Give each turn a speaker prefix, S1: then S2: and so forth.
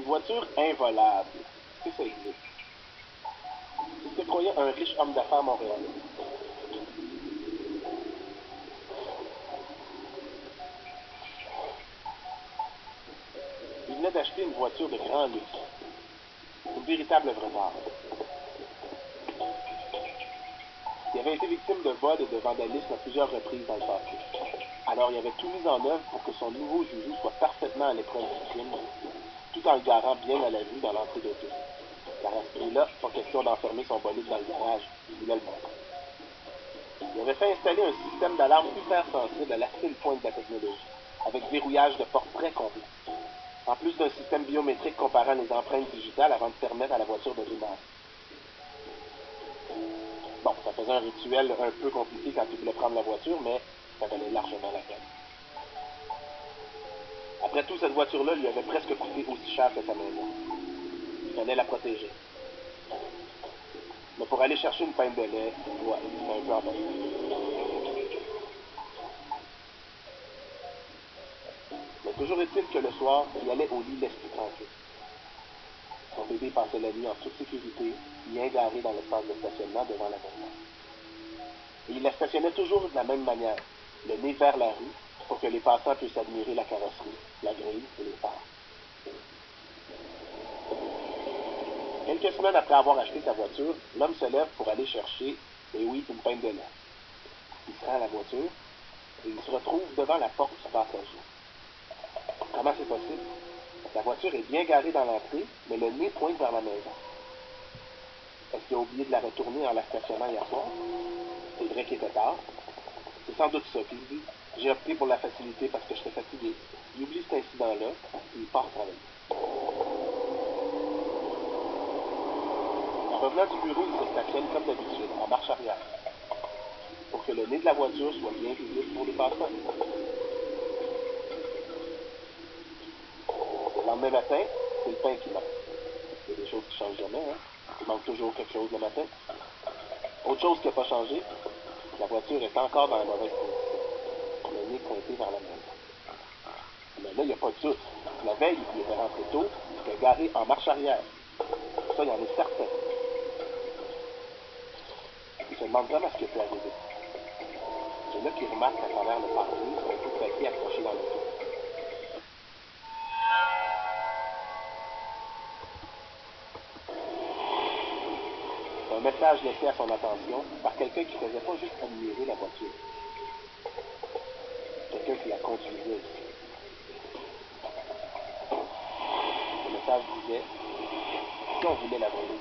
S1: voiture involable. Est-ce que ça existe? C'est ce que croyait un riche homme d'affaires montréalais. Il venait d'acheter une voiture de grand luxe. Une véritable œuvre d'art. Il avait été victime de vol et de vandalisme à plusieurs reprises dans le passé. Alors il avait tout mis en œuvre pour que son nouveau joujou soit parfaitement à l'épreuve du crime, tout en le garant bien à la vue dans l'entrée d'auto. Car à ce prix-là, pas question d'enfermer son bolide dans le garage, il voulait le montrer. Il avait fait installer un système d'alarme hyper sensible à la fine pointe de la technologie, avec verrouillage de porte très complet. En plus d'un système biométrique comparant les empreintes digitales avant de permettre à la voiture de démarrer. Bon, ça faisait un rituel un peu compliqué quand il voulait prendre la voiture, mais ça valait largement la peine. Après tout, cette voiture-là lui avait presque coûté aussi cher que sa maison. Il fallait la protéger. Mais pour aller chercher une pinte de lait, ouais, c'était un peu embêtant. Mais toujours est-il que le soir, il allait au lit l'esprit tranquille. Son bébé passait la nuit en toute sécurité, bien garé dans l'espace de stationnement devant la maison. Et il la stationnait toujours de la même manière, le nez vers la rue, pour que les passants puissent admirer la carrosserie, la grille et les phares. Quelques semaines après avoir acheté sa voiture, l'homme se lève pour aller chercher, et oui, une pinte de lait. Il se rend à la voiture et il se retrouve devant la porte du passager. Comment c'est possible? La voiture est bien garée dans l'entrée, mais le nez pointe vers la maison. Est-ce qu'il a oublié de la retourner en la stationnant hier soir? C'est vrai qu'il était tard. C'est sans doute ça qu'il dit. J'ai opté pour la facilité parce que j'étais fatigué. Il oublie cet incident-là et il part travailler. En revenant du bureau, il se stationne comme d'habitude, en marche arrière, pour que le nez de la voiture soit bien visible pour les passants. Le lendemain matin, c'est le pain qui manque. Il y a des choses qui ne changent jamais, hein? Il manque toujours quelque chose le matin. Autre chose qui n'a pas changé, la voiture est encore dans la mauvaise position. Le nez pointé vers la maison. Mais là, il n'y a pas de doute. La veille, il était rentré tôt, il était garé en marche arrière. Ça, il en est certain. Il se demande comment ce qui peut arriver. C'est là qu'il remarque à travers le pare-brise un bout de papier accroché dans l'auto. C'est un message laissé à son attention par quelqu'un qui faisait pas juste admirer la voiture. Quelqu'un qui la conduisait aussi. Le message disait, si on voulait la voler,